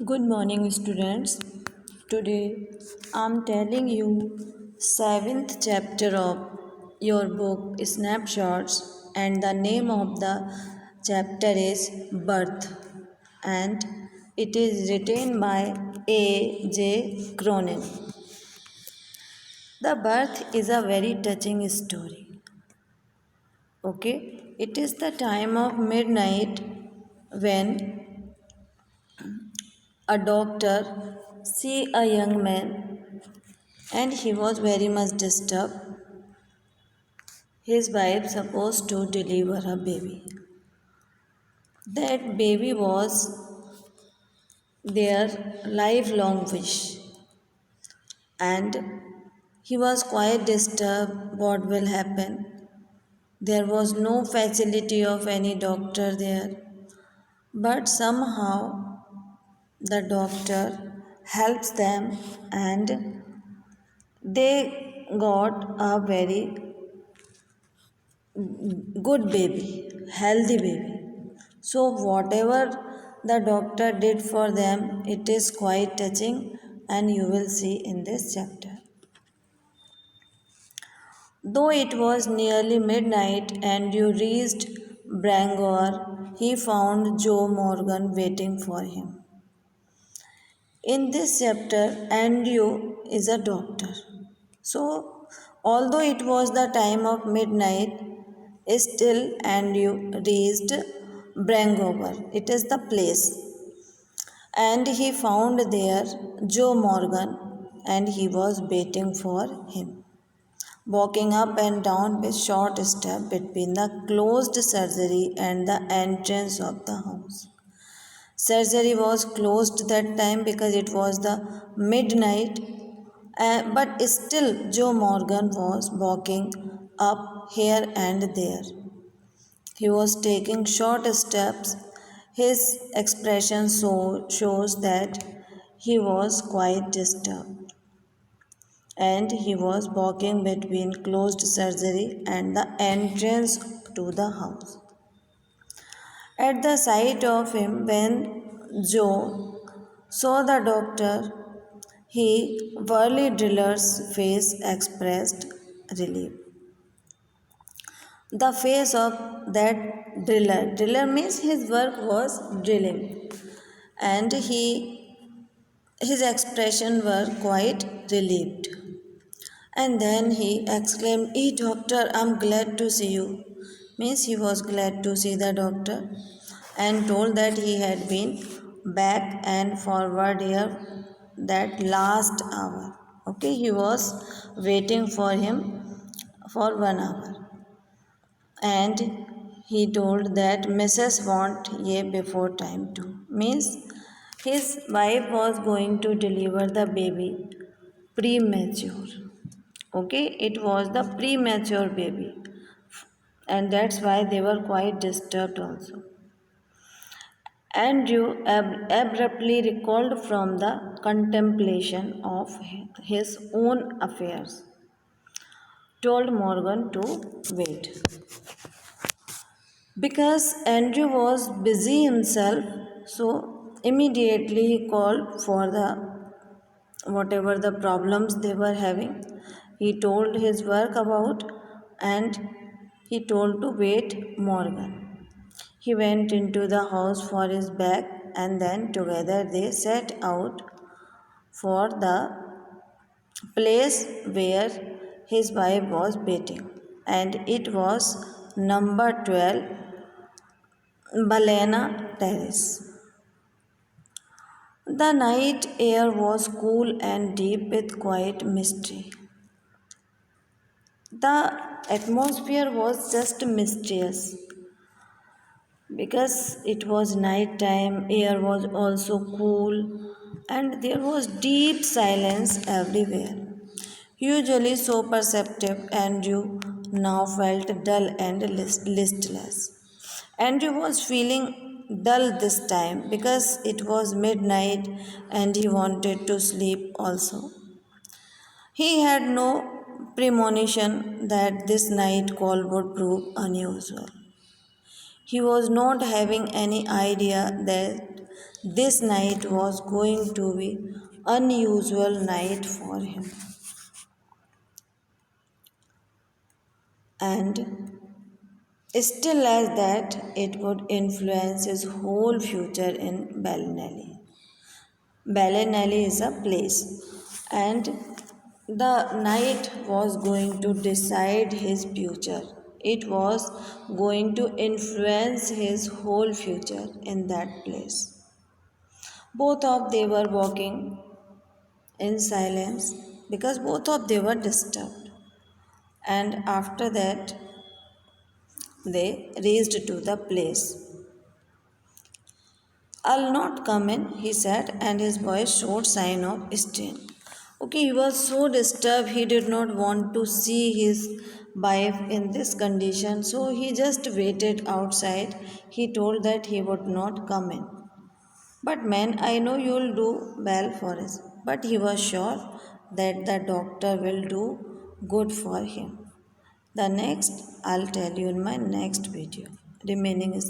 Good morning, students. Today I'm telling you seventh chapter of your book Snapshots, and the name of the chapter is Birth, and it is written by A. J. Cronin. The birth is a very touching story. Okay, it is the time of midnight when a doctor see a young man, and he was very much disturbed. His wife supposed to deliver a baby. That baby was their lifelong wish, and he was quite disturbed what will happen. There was no facility of any doctor there, but somehow the doctor helps them, and they got a very good baby, healthy baby. So, whatever the doctor did for them, it is quite touching, and you will see in this chapter. Though it was nearly midnight and you reached Bangor, he found Joe Morgan waiting for him. In this chapter, Andrew is a doctor. So, although it was the time of midnight, still Andrew reached Brangover. It is the place. And he found there Joe Morgan, and he was waiting for him, walking up and down with short step between the closed surgery and the entrance of the house. Surgery was closed that time because it was the midnight, but still Joe Morgan was walking up here and there. He was taking short steps. His expression shows that he was quite disturbed, and he was walking between closed surgery and the entrance to the house. At the sight of him, when Joe saw the doctor, he Burly Driller's face expressed relief. The face of that driller means his work was drilling, and his expression were quite relieved. And then he exclaimed, doctor, I'm glad to see you." Means he was glad to see the doctor, and told that he had been back and forward here that last hour. Okay, he was waiting for him for 1 hour. And he told that Mrs. want ye before time too. Means his wife was going to deliver the baby premature. Okay, it was the premature baby, and that's why they were quite disturbed also. Andrew abruptly recalled from the contemplation of his own affairs, told Morgan to wait. Because Andrew was busy himself, so immediately he called for the whatever the problems they were having. He told his work about, and he told to wait Morgan. He went into the house for his bag, and then together they set out for the place where his wife was waiting, and it was number 12 Balena Terrace. The night air was cool and deep with quiet mystery. The atmosphere was just mysterious because it was night time, air was also cool, and there was deep silence everywhere. Usually so perceptive, Andrew now felt dull and listless. Andrew was feeling dull this time because it was midnight and he wanted to sleep also. He had no premonition that this night call would prove unusual. He was not having any idea that This night was going to be unusual night for him. And still as that it would influence his whole future in Ballinelli. Ballinelli is a place, and the night was going to decide his future. It was going to influence his whole future in that place. Both of they were walking in silence because both of they were disturbed. And after that, they reached to the place. I'll not come in, he said, and his voice showed sign of strain. Okay, he was so disturbed, he did not want to see his wife in this condition, so he just waited outside. He told that he would not come in. But man, I know you'll do well for us. But he was sure that the doctor will do good for him. The next, I'll tell you in my next video. Remaining is